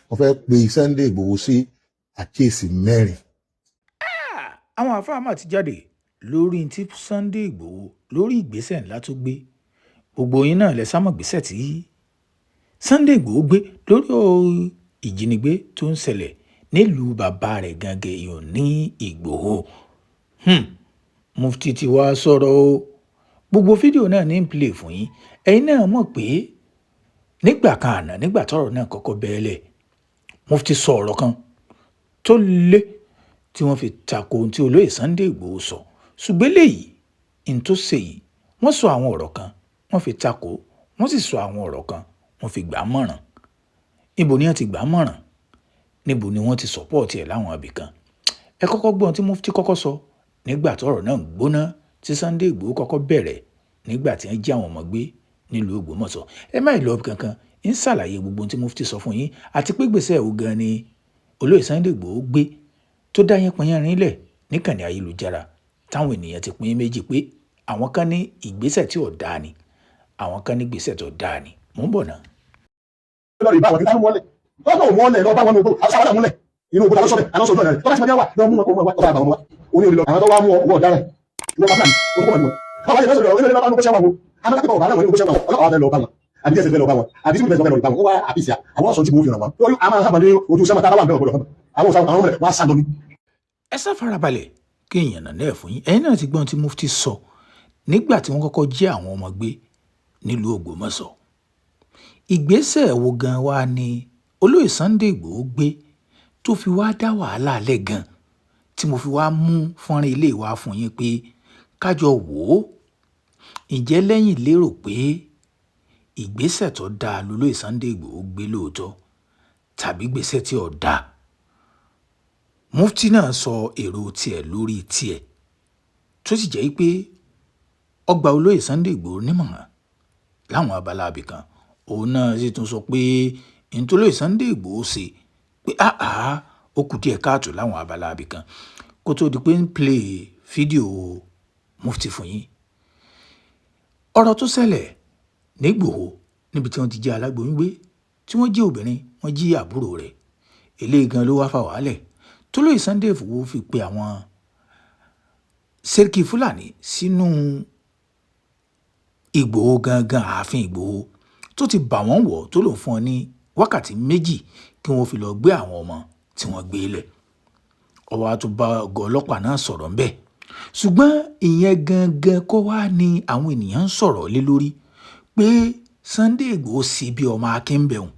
mo fẹ́ pe Sunday Igboho sí àkíyèsí mẹ́rin. àwọn àfáà mà ti jáde lórí tí Sunday Igboho lórí ìgbésẹ̀ ńlá tó gbé. gbogbo yín náà lẹ sámọ̀ gbésẹ̀ tí Sunday Igboho gbé lórí ìjínigbé tó ń ṣẹlẹ̀ nílùú bàbá rẹ̀ gangan èèyàn ní Ìgbòho. Mufti ti wá sọ̀rọ̀ o. gbogbo fídíò náà ní ń play fún yín. ẹ̀yin náà mọ̀ pé nígbà kan àná nígbà tọ́rọ̀ náà kọ́kọ́ bẹ́ẹ̀lẹ̀ Mufti sọ ọ̀rọ̀ kan tó lé tí wọ́n fi tako ohun tí olóyè Sunday Igboho sọ. ṣùgbọ́n léyìí ní tó ṣe yìí wọ́n sọ àwọn ọ̀rọ̀ kan wọ́n fi tako wọ́n sì sọ àwọn ọ̀rọ̀ kan wọ́n fi gbà á mọ̀ràn. níbo ni wọ́n ti gbà á mọ̀ràn níbo ni wọ́n ti sọ́pọ̀tì ẹ̀ láwọn ibì kan. ẹ kọ́kọ́ gbọ́n tí Mufti kọ́kọ́ sọ nígbà tọ́rọ̀ náà gbóná tí Sunday Igboho kọ́kọ́ bẹ̀rẹ̀ nígbà tí wọ́n jí àwọn ọmọ gbé nílùú Ògbómọ̀ṣọ́. ẹ má lọ kankan ń ṣàlàyé gbogbo tí Mufti sọ fún yín àti pé gbèsè ò gan ni olóyè Sunday Igboho gbé tó dá yẹn pọnyán rinlẹ̀ níkànnì ayélujára táwọn ènìyàn ti pín méjì pé àwọn kan ní ìgbésẹ̀ tí ò dáa ni àwọn kan ní ìgbésẹ̀ tó dáa ni. mò ń bọ̀ náà. lọ́ọ̀rì bá àwọn kí táwọn mọ́lẹ̀ lọ́dọ̀ mọ́lẹ̀ lọ́ọ́ bá wọn lóko àwọn sábà múlẹ̀ inú òkúta lọ́sọ̀rẹ̀ àlọ́sọ̀ ọ̀dọ́ rẹ̀ tọ́lá ti máa wà lọ́ọ́ mú wọn kó wọn wá ọba àbàwọn wá oní òní lọ àwọn tó wá mú ọwọ́ ọ̀daràn ló bá fúlàní orúkọ mọ̀ níwọ̀n. àwọn àyè lọ́sọ̀rọ̀ ilé lọ́ba ní kó ṣe wọn wo àwọn akẹ́kọ̀ọ́ ọ̀bà aláwọ̀ ní kó ṣe wọn ọlọ́pàá ọ̀dẹ lọ bá wọn àbí jẹ́sẹ̀ lọ bá wọn àbí tí mo bá wọn wá àpìsíà àwọn ọ̀sán tí mo fi ràn wọn. lórí àwọn àhàmà ní ojú sẹ́mà táwọn àbẹ̀wò gbọdọ̀ àwọn ọ̀sán àwọn ọmọ rẹ̀ wá sá lọ ní. ẹ sá farabalẹ̀ kí èèyàn náà lẹ́ẹ̀ fún yín. ẹ̀yin náà ti gbọ́n tí Mufti sọ nígbà tí wọ́n kọ́kọ́ jí àwọn ọmọ gbé nílùú Ògbómọ̀ṣọ́. ìgbésẹ̀ wo gan wa ni olóyè Sunday Igboho gbé tó fi wá dá wàhálà alẹ́ gan tí mo fi wá mú fọ́nrán ilé wa fún yín pé kájọ wò ó. ǹjẹ́ lẹ́yìn lérò pé ìgbésẹ̀ tó dáa lolóyè Sunday Igboho gbé lóòótọ́ tàbí gbésẹ̀ tí ò dáa? Mufti náà sọ èrò tiẹ̀ lórí tiẹ̀ tó sì jẹ́ pé ọgbà olóyè Sunday Igboho nímọ̀ràn láwọn abala abìkan. òun náà sì tún sọ pé nítorí Sunday Igboho ṣe pé ó kù díẹ̀ káàtó láwọn abala abìkan kó tó di pé ń play fídíò Mufti fún yín. ọ̀rọ̀ tó ṣẹlẹ̀ nígbòho níbi tí wọ́n ti jẹ́ alágboyún gbé tí wọ́n jí obìnrin wọ́n jí àbúrò rẹ̀ eléyìí gan ló wá fà wàhálẹ̀ tó lóye Sunday Igboho fi pe àwọn sẹ́ríkì Fúlàní sínú Ìgbòho gangan ààfin Ìgbòho tó ti bà wọ́n wọ̀ tó lò fún ọ ní wákàtí méjì kí wọ́n fi lọ gbé àwọn ọmọ tí wọ́n gbé lẹ̀. ọwọ́ àtúbà ọgọ́ ọlọ́pàá náà sọ̀rọ̀ ń bẹ̀. ṣùgbọ́n ìyẹn gangan kọ́ wá ní àwọn ènìyàn ń sọ̀rọ̀ lé lórí pé Sunday Igboho sí bí ọmọ akínbẹ̀hùn.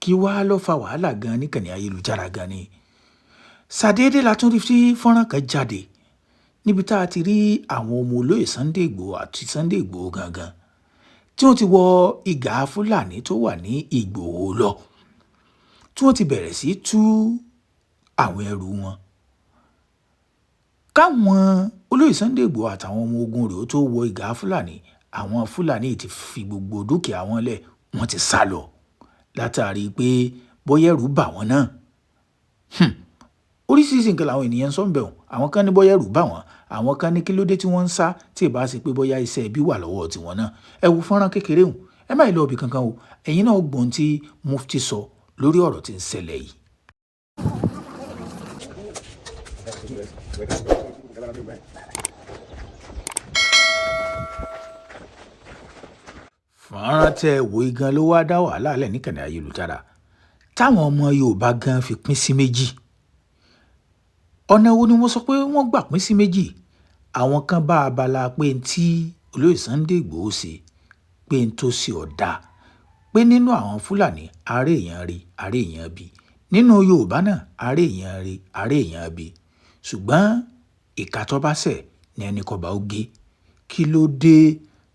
kí wàá lọ fa wàhálà gan níkànnì ayélujára gan ni. ṣàdédé la tún rí sí fọ́nrán kan jáde níbi tá a ti rí àwọn ọmọ olóyè Sunday Igboho àti Sunday Igboho gangan tí wọ́n ti wọ ìgà Fúlàní tó wà ní Ìgbòho lọ tí wọ́n ti bẹ̀rẹ̀ sí tú àwọn ẹrù wọn. káwọn olóyè Sunday Igboho àtàwọn ọmọ ogun rẹ̀ ó tó wọ ìgà Fúlàní àwọn Fúlàní ti fi gbogbo dúkìá wọn lẹ̀ wọ́n ti sá lọ látàrí pé bóyá ẹ̀rù bà wọ́n náà. oríṣiríṣi nǹkan làwọn ènìyàn sọ ń bẹ̀ wọ́n. àwọn kan ní bóyá ẹ̀rù bà wọ́n àwọn kan ní kí ló dé tí wọ́n ń sá tí ì bá ṣe pé bóyá iṣẹ́ ibi wà lọ́wọ́ tiwọn náà. ẹ wo fọ́nrán kékeré hùn ẹ má lọ ibì kankan o ẹ̀yin náà gbọ́n tí Mufti sọ lórí ọ̀rọ̀ tí ń ṣẹlẹ̀ yìí. fọ́nrán tẹ wo igan ló wá dá wàhálà lẹ̀ níkànnì ayélujára táwọn ọmọ Yorùbá gan fi pín sí méjì. ọ̀nà wo ni wọ́n sọ pé wọ́n gbà pín sí méjì? àwọn kan bá abala pé tí olóyè Sunday Igboho ṣe pé n tó ṣe ọ̀dà pé nínú àwọn Fúlàní ààrẹ èèyàn rí ààrẹ èèyàn bí nínú Yorùbá náà ààrẹ èèyàn rí ààrẹ èèyàn bí ṣùgbọ́n ìka tó bá ṣẹ̀ ní ẹni kọba ó gé. kí ló dé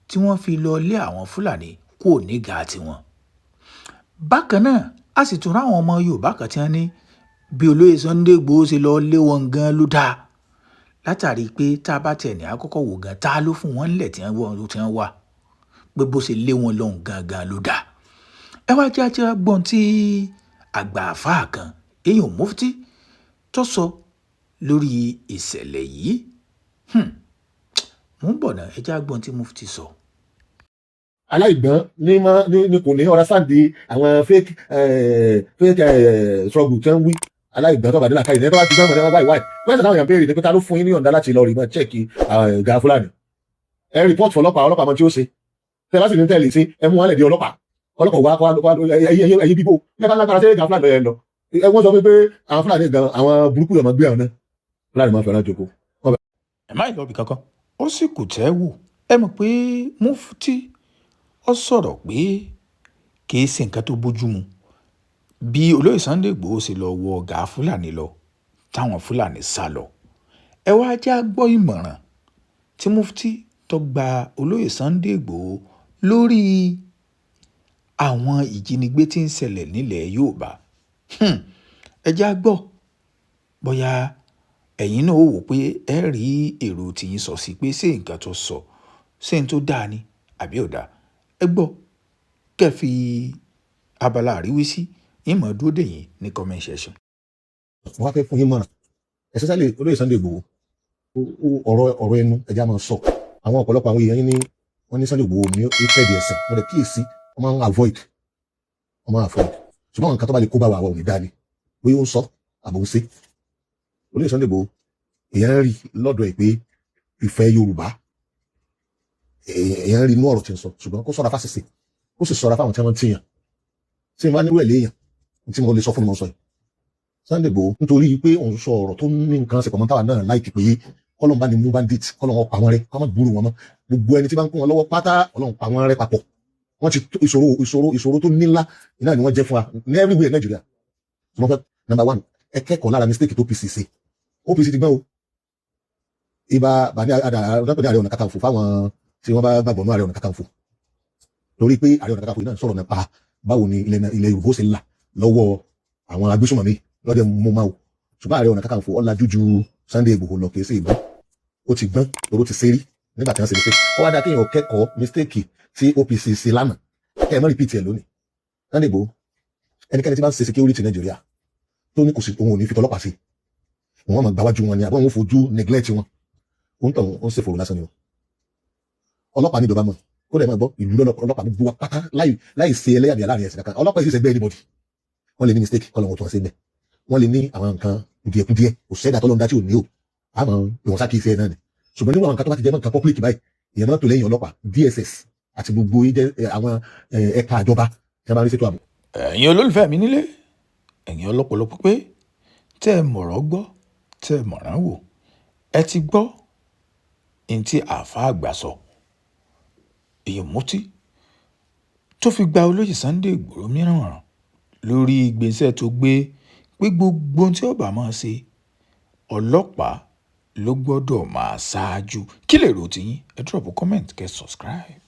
tí wọ́n fi lọ lé àwọn Fúlàní kò nígà tiwọn? bákan náà a sì tún ráwọn ọmọ Yorùbá kan tí wọ́n ní bí olóyè Sunday Igboho ṣe lọ lé wọn gan ló dáa látàrí pé tá a bá tiẹ̀ ní àkọ́kọ́ wò gan tá a ló fún wọn nílẹ̀ tí wọ́n wà pé bó ṣe lé wọn lọ́hùn gangan ló dáa. ẹ wá jẹ́ gbọ́n tí àgbà àfáà kan èèyàn Mufti tó sọ lórí ìṣẹ̀lẹ̀ yìí. mò ń bọ̀ náà ẹ jẹ́ gbọ́n tí Mufti sọ. aláìgbọ́n ní kò ní understand àwọn fake struggle tí wọ́n wí aláìgbọ́n tó bá dé làkàyè ní ẹ tó bá ti gbọ́n mọ̀ ní wọ́n báyìí wáyé pẹ́sẹ̀ táwọn èèyàn béèrè ní pé ta ló fún yín ní ọ̀dá láti lọ rí mọ́ chẹ́ẹ̀kì Gàá Fúlàní ẹ rìpọ́ọ̀tì ọlọ́pàá mọ tí ó ṣe tẹ bá sì ní tẹ̀lé sí ẹ mú wọn lẹ̀ di ọlọ́pàá wá ẹyẹ bíbó mẹ́ta lágbára sí Gàá Fúlàní lọ́yẹ̀ lọ wọ́n sọ pé àwọn Fúlàní gan àwọn burúkú yọ̀ mọ́ gbé àwọn náà Fúlàní máa fẹ́ràn jòkó. ẹ má ìlọbì kankan ó sì kù tẹ́ wò ẹ mọ̀ pé Mufti ó sọ̀rọ̀ pé kìí ṣe nǹkan tó bójú mu bí olóyè Sunday Igboho ṣe lọ wọ Gàá Fúlàní lọ táwọn Fúlàní sá lọ ẹ wá já gbọ́ ìmọ̀ràn tí Mufti tó gba olóyè Sunday Igboho lórí àwọn ìjínigbé tí ń ṣẹlẹ̀ nílẹ̀ Yorùbá ẹ já gbọ́ bóyá ẹ̀yin náà ó wò pé ẹ rí èrò tìyín sọ sí pé ṣé nǹkan tó sọ ṣé n tó dáa ni àbí ò dáa ẹ gbọ́ kẹ́ fi abala àríwísí ìmọ̀ dúró dè yín ní comment section. wọ́n á fẹ́ fún yín mọ̀ràn especially olóyè Sunday Igboho ọ̀rọ̀ ẹnu ẹja máa sọ àwọn ọ̀pọ̀lọpọ̀ àwọn èèyàn yín ní wọ́n ní Sunday Igboho ní ìfẹ́ẹ̀dì ẹ̀sìn wọ́n lè kíyèsí wọ́n máa ń avoid ṣùgbọ́n àwọn nǹkan tó bá lè kó bá wa àwọn òní dání bóyá ó ń sọ àbò ń ṣe olóyè Sunday Igboho èèyàn rí lọ́dọ̀ ẹ̀ pé ìfẹ́ Yorùbá èèyàn rí inú ọ̀rọ̀ tí ń sọ ṣùgbọ́n kó sọ́ra fásitì ó sì sọ́ra fáwọn tí wọ́n ti yàn tí wọ́n bá nírú ẹ̀ léèyàn tí mo lè sọ fún mi mo sọ yìí Sunday Igboho nítorí pé òun sọ ọ̀rọ̀ tó ní nǹkan ṣe pọ̀mọ́ táwa náà láìkì pé kọ́lọ́n bá ní mú bandit kọ́lọ́n wọn pa wọn rẹ́ kọ́ mọ́ gbúrú wọn mọ́ gbogbo ẹni tí bá ń kún wọn lọ́wọ́ pátá Ọlọ́run pa wọn rẹ́ papọ̀ wọ́n ti ìṣòro tó nílá iná ni wọ́n jẹ́ fún wa ní everywhere Nàìjíríà mo fẹ́ number one ẹ kẹ́kọ̀ọ́ lára mistake tó OPC ṣe OPC ti gbọ́n o ibà bàní Ààrẹ Ọ̀nà Kakanfò fáwọn tí wọ́n bá gbàgbọ́ náà Ààrẹ Ọ̀nà Kakanfò torí pé Ààrẹ Ọ̀nà Kakanfò náà sọ̀rọ̀ nípa báwo ni ilẹ̀ Yorùbá ó ṣe là lọ́wọ́ àwọn agbésùnmọ̀mí lọ́dẹ̀ mọ́ máa wò ṣùgbọ́n Ààrẹ Ọ̀nà Kakanfò ọ̀làjú ju Sunday Igboho lọ kìí sí ìgbọ́n ó ti gbọ́n lóró ti sérí nígbà tí wọ́n ṣe mistake ó wá dá kéèyàn kẹ́kọ̀ọ́ mistake tí OPC ṣe lánàá kẹ́ ẹ mọ́ repeat ẹ̀ lónìí Sunday Igboho ẹnikẹ́ni tí bá ń ṣe security Nàìjíríà tó ní kò sí òun ò ní fi tọlọ́pàá sí wọn máa gbáwájú wọn ni àbọ̀ wọn fojú neglect wọn ó ń tàn ó ń ṣe fòrò lásán ni o ọlọ́pàá ní ìjọba mọ̀ kó dẹ̀ máa gbọ́ ìlú ọlọ́pàá gbogbo wa pátá láì ṣe ẹlẹ́yàmẹ̀yà láàrin ẹ̀sìn kankan ọlọ́pàá ìṣẹ̀ṣẹ̀ gbẹ́ anybody wọ́n lè ní mistake kọ́ lọ́wọ́ tó wọ́n ṣe bẹ́ẹ̀ wọ́n lè ní àwọn nǹkan kùdìẹ̀kùdìẹ̀ kò sẹ́dá tó lọ́ndá tí ò ní o àmọ́ ìwọ̀n sá kì í ṣe ẹ̀ náà ni ṣùgbọ́n nínú àwọn nǹkan tó bá ti jẹ́ nǹkan public báyìí ìyẹn máa tó lẹ́yìn ọlọ́pàá DSS àti gbogbo àwọn ẹ̀ka ìjọba tí wọ́n bá rí ṣètò ààbò. ẹ̀yin olólùfẹ́ mi nílé ẹ̀yin ọlọ́pọ̀lọpọ̀ pé tẹ́ ẹ mọ̀rọ̀ gbọ́ tẹ́ ẹ mọ̀ràn wò ẹ ti gbọ́ ní tí àáfàá àgbà sọ èyí Mufti tó fi gba olóyè Sunday Igboho mìíràn lórí ìgbésẹ̀ tó gbé pé gbogbo ohun tí ọba máa ṣe ọlọ́pàá ló gbọ́dọ̀ máa ṣáájú kí lè rò tiyín ẹ drop comment kẹ́ subscribe.